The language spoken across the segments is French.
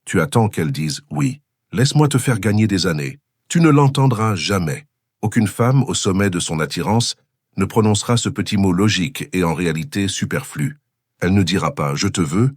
Tu attends qu'elle dise « oui ». Laisse-moi te faire gagner des années. Tu ne l'entendras jamais. Aucune femme, au sommet de son attirance, ne prononcera ce petit mot logique et en réalité superflu. Elle ne dira pas « je te veux »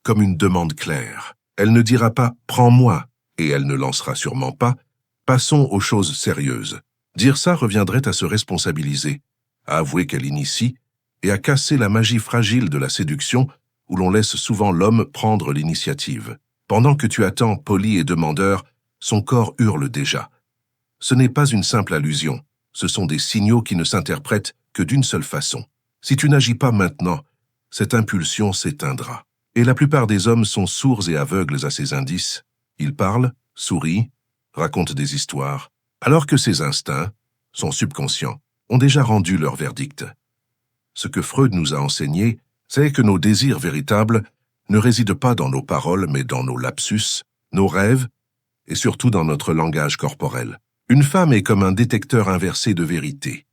comme une demande claire. Elle ne dira pas « prends-moi » et elle ne lancera sûrement pas « passons aux choses sérieuses ». Dire ça reviendrait à se responsabiliser, à avouer qu'elle initie et à casser la magie fragile de la séduction où l'on laisse souvent l'homme prendre l'initiative. Pendant que tu attends, poli et demandeur, son corps hurle déjà. Ce n'est pas une simple allusion, ce sont des signaux qui ne s'interprètent que d'une seule façon. Si tu n'agis pas maintenant, cette impulsion s'éteindra. Et la plupart des hommes sont sourds et aveugles à ces indices. Ils parlent, sourient, racontent des histoires, alors que ces instincts, son subconscient, ont déjà rendu leur verdict. Ce que Freud nous a enseigné, c'est que nos désirs véritables ne résident pas dans nos paroles, mais dans nos lapsus, nos rêves, et surtout dans notre langage corporel. Une femme est comme un détecteur inversé de vérité.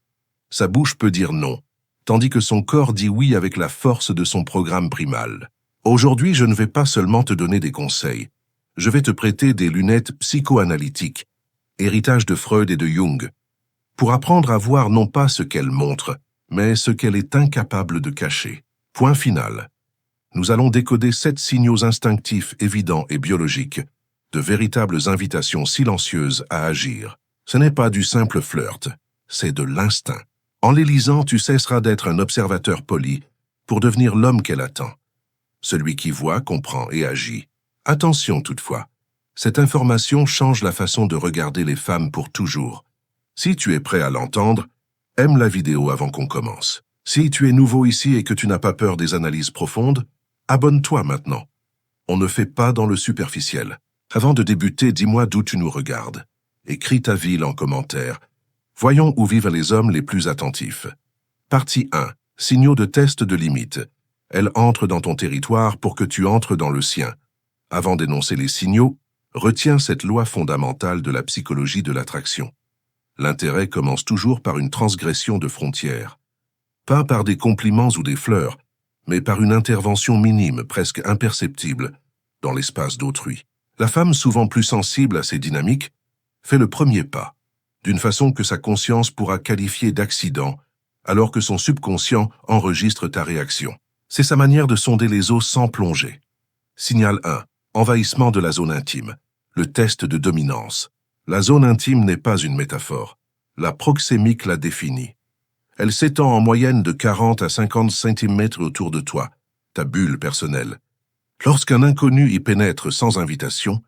Sa bouche peut dire non, tandis que son corps dit oui avec la force de son programme primal. Aujourd'hui, je ne vais pas seulement te donner des conseils. Je vais te prêter des lunettes psychoanalytiques, héritage de Freud et de Jung, pour apprendre à voir non pas ce qu'elle montre, mais ce qu'elle est incapable de cacher. Point final. Nous allons décoder 7 signaux instinctifs évidents et biologiques, de véritables invitations silencieuses à agir. Ce n'est pas du simple flirt, c'est de l'instinct. En les lisant, tu cesseras d'être un observateur poli pour devenir l'homme qu'elle attend. Celui qui voit, comprend et agit. Attention toutefois, cette information change la façon de regarder les femmes pour toujours. Si tu es prêt à l'entendre, aime la vidéo avant qu'on commence. Si tu es nouveau ici et que tu n'as pas peur des analyses profondes, abonne-toi maintenant. On ne fait pas dans le superficiel. Avant de débuter, dis-moi d'où tu nous regardes. Écris ta ville en commentaire. Voyons où vivent les hommes les plus attentifs. Partie 1. Signaux de test de limite. Elle entre dans ton territoire pour que tu entres dans le sien. Avant d'énoncer les signaux, retiens cette loi fondamentale de la psychologie de l'attraction. L'intérêt commence toujours par une transgression de frontières. Pas par des compliments ou des fleurs, mais par une intervention minime, presque imperceptible, dans l'espace d'autrui. La femme, souvent plus sensible à ces dynamiques, fait le premier pas, d'une façon que sa conscience pourra qualifier d'accident, alors que son subconscient enregistre ta réaction. C'est sa manière de sonder les eaux sans plonger. Signal 1. Envahissement de la zone intime. Le test de dominance. La zone intime n'est pas une métaphore. La proxémique la définit. Elle s'étend en moyenne de 40 à 50 cm autour de toi, ta bulle personnelle. Lorsqu'un inconnu y pénètre sans invitation,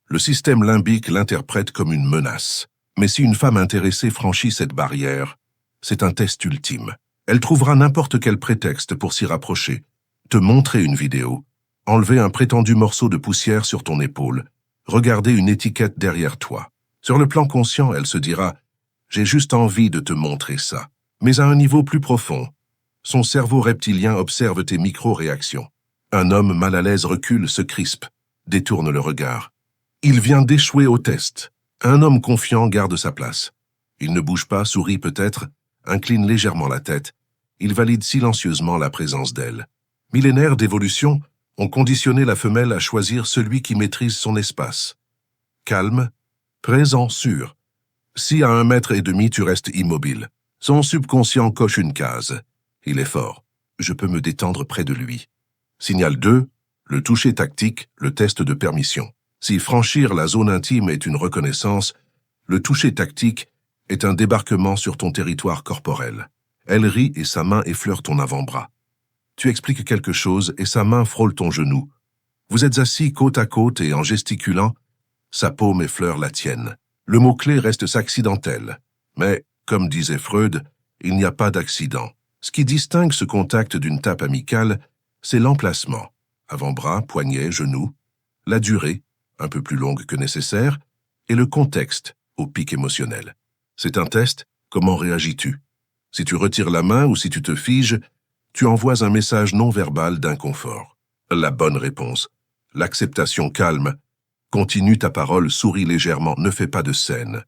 le système limbique l'interprète comme une menace. Mais si une femme intéressée franchit cette barrière, c'est un test ultime. Elle trouvera n'importe quel prétexte pour s'y rapprocher, te montrer une vidéo, enlever un prétendu morceau de poussière sur ton épaule, regarder une étiquette derrière toi. Sur le plan conscient, elle se dira « J'ai juste envie de te montrer ça ». Mais à un niveau plus profond, son cerveau reptilien observe tes micro-réactions. Un homme mal à l'aise recule, se crispe, détourne le regard. Il vient d'échouer au test. Un homme confiant garde sa place. Il ne bouge pas, sourit peut-être, incline légèrement la tête. Il valide silencieusement la présence d'elle. Millénaires d'évolution ont conditionné la femelle à choisir celui qui maîtrise son espace. Calme, présent, sûr. Si à 1,5 m tu restes immobile, son subconscient coche une case. Il est fort. Je peux me détendre près de lui. Signal 2. Le toucher tactique, le test de permission. Si franchir la zone intime est une reconnaissance, le toucher tactique est un débarquement sur ton territoire corporel. Elle rit et sa main effleure ton avant-bras. Tu expliques quelque chose et sa main frôle ton genou. Vous êtes assis côte à côte et en gesticulant, sa paume effleure la tienne. Le mot-clé reste accidentel. Mais, comme disait Freud, il n'y a pas d'accident. Ce qui distingue ce contact d'une tape amicale, c'est l'emplacement. Avant-bras, poignet, genou. La durée, un peu plus longue que nécessaire, et le contexte, au pic émotionnel. C'est un test, comment réagis-tu? Si tu retires la main ou si tu te figes, tu envoies un message non verbal d'inconfort. La bonne réponse. L'acceptation calme. Continue ta parole, souris légèrement, ne fais pas de scène.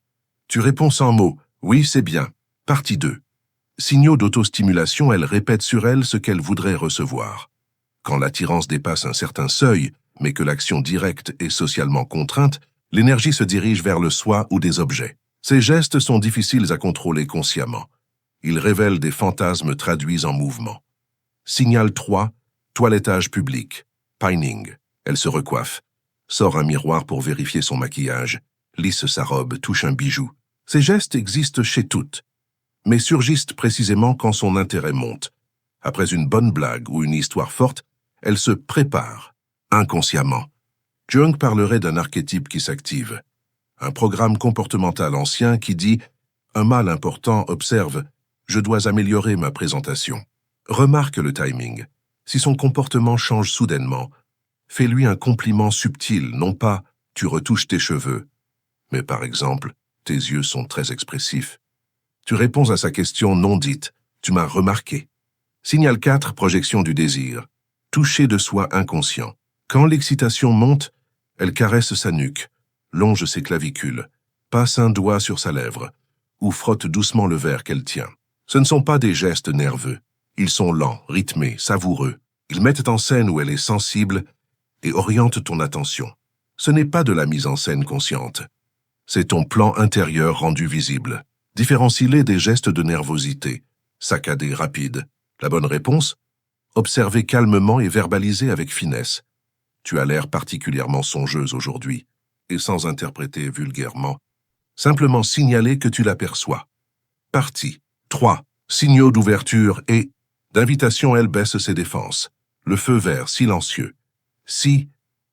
Tu réponds sans mots. Oui, c'est bien. Partie 2. Signaux d'autostimulation, elle répète sur elle ce qu'elle voudrait recevoir. Quand l'attirance dépasse un certain seuil, mais que l'action directe est socialement contrainte, l'énergie se dirige vers le soi ou des objets. Ces gestes sont difficiles à contrôler consciemment. Ils révèlent des fantasmes traduits en mouvement. Signal 3, toilettage public. Pining. Elle se recoiffe, sort un miroir pour vérifier son maquillage, lisse sa robe, touche un bijou. Ces gestes existent chez toutes, mais surgissent précisément quand son intérêt monte. Après une bonne blague ou une histoire forte, elle se prépare, inconsciemment. Jung parlerait d'un archétype qui s'active. Un programme comportemental ancien qui dit « Un mal important observe, je dois améliorer ma présentation ». Remarque le timing. Si son comportement change soudainement, fais-lui un compliment subtil, non pas « tu retouches tes cheveux », mais par exemple « tes yeux sont très expressifs ». Tu réponds à sa question non dite « tu m'as remarqué ». Signal 4, projection du désir. Toucher de soi inconscient. Quand l'excitation monte, elle caresse sa nuque, longe ses clavicules, passe un doigt sur sa lèvre, ou frotte doucement le verre qu'elle tient. Ce ne sont pas des gestes nerveux. Ils sont lents, rythmés, savoureux. Ils mettent en scène où elle est sensible et orientent ton attention. Ce n'est pas de la mise en scène consciente. C'est ton plan intérieur rendu visible. Différencie-les des gestes de nervosité, saccadés, rapides. La bonne réponse? Observer calmement et verbaliser avec finesse. Tu as l'air particulièrement songeuse aujourd'hui, et sans interpréter vulgairement. Simplement signaler que tu l'aperçois. Partie 3. Signaux d'ouverture et d'invitation. Elle baisse ses défenses. Le feu vert silencieux. Si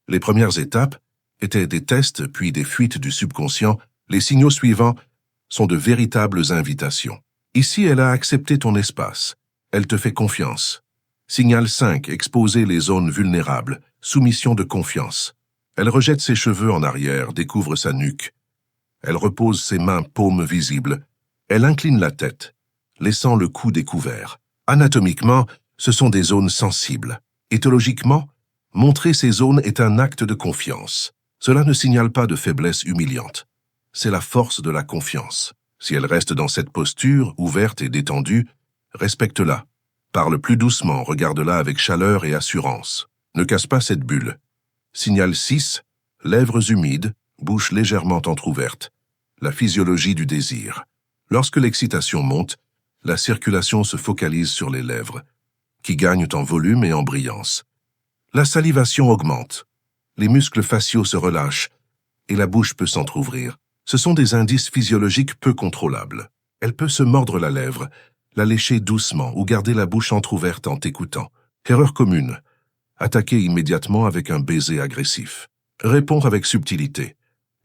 les premières étapes étaient des tests puis des fuites du subconscient, les signaux suivants sont de véritables invitations. Ici, elle a accepté ton espace. Elle te fait confiance. Signal 5. Exposer les zones vulnérables. Soumission de confiance. Elle rejette ses cheveux en arrière, découvre sa nuque. Elle repose ses mains paumes visibles. Elle incline la tête, laissant le cou découvert. Anatomiquement, ce sont des zones sensibles. Éthologiquement, montrer ces zones est un acte de confiance. Cela ne signale pas de faiblesse humiliante. C'est la force de la confiance. Si elle reste dans cette posture, ouverte et détendue, respecte-la. Parle plus doucement, regarde-la avec chaleur et assurance. Ne casse pas cette bulle. Signal 6, lèvres humides, bouche légèrement entr'ouverte. La physiologie du désir. Lorsque l'excitation monte, la circulation se focalise sur les lèvres, qui gagnent en volume et en brillance. La salivation augmente. Les muscles faciaux se relâchent et la bouche peut s'entr'ouvrir. Ce sont des indices physiologiques peu contrôlables. Elle peut se mordre la lèvre, la lécher doucement ou garder la bouche entr'ouverte en t'écoutant. Erreur commune. Attaquer immédiatement avec un baiser agressif. Répondre avec subtilité.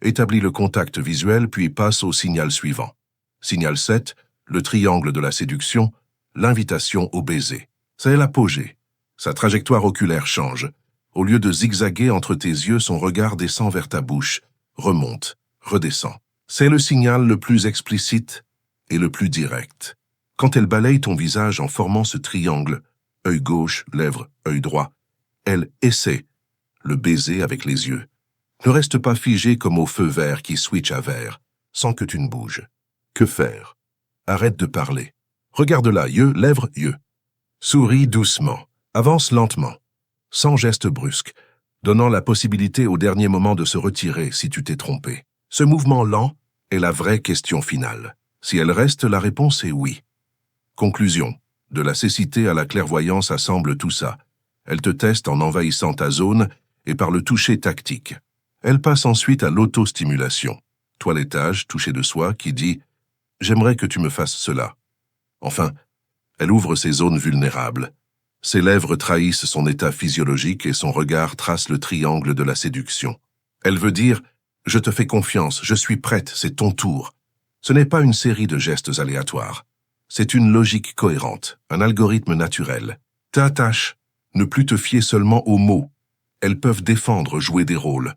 Établis le contact visuel puis passe au signal suivant. Signal 7, le triangle de la séduction, l'invitation au baiser. C'est l'apogée. Sa trajectoire oculaire change. Au lieu de zigzaguer entre tes yeux, son regard descend vers ta bouche, remonte, redescend. C'est le signal le plus explicite et le plus direct. Quand elle balaye ton visage en formant ce triangle, œil gauche, lèvres, œil droit, elle essaie le baiser avec les yeux. Ne reste pas figé comme au feu vert qui switch à vert, sans que tu ne bouges. Que faire? Arrête de parler. Regarde-la, yeux, lèvres, yeux. Souris doucement. Avance lentement, sans geste brusque, donnant la possibilité au dernier moment de se retirer si tu t'es trompé. Ce mouvement lent est la vraie question finale. Si elle reste, la réponse est oui. Conclusion. De la cécité à la clairvoyance assemble tout ça. Elle te teste en envahissant ta zone et par le toucher tactique. Elle passe ensuite à l'autostimulation. Toilettage, toucher de soi, qui dit « J'aimerais que tu me fasses cela ». Enfin, elle ouvre ses zones vulnérables. Ses lèvres trahissent son état physiologique et son regard trace le triangle de la séduction. Elle veut dire « Je te fais confiance, je suis prête, c'est ton tour ». Ce n'est pas une série de gestes aléatoires. C'est une logique cohérente, un algorithme naturel. Ta tâche, ne plus te fier seulement aux mots. Elles peuvent défendre, jouer des rôles.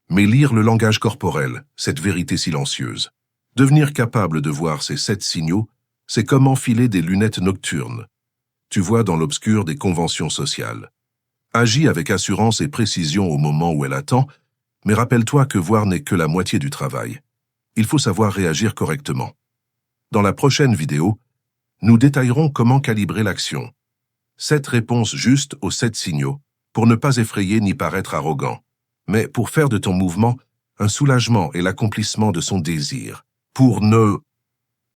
Mais lire le langage corporel, cette vérité silencieuse. Devenir capable de voir ces 7 signaux, c'est comme enfiler des lunettes nocturnes. Tu vois dans l'obscur des conventions sociales. Agis avec assurance et précision au moment où elle attend, mais rappelle-toi que voir n'est que la moitié du travail. Il faut savoir réagir correctement. Dans la prochaine vidéo, nous détaillerons comment calibrer l'action. 7 réponses justes aux 7 signaux, pour ne pas effrayer ni paraître arrogant. mais pour faire de ton mouvement un soulagement et l'accomplissement de son désir, pour ne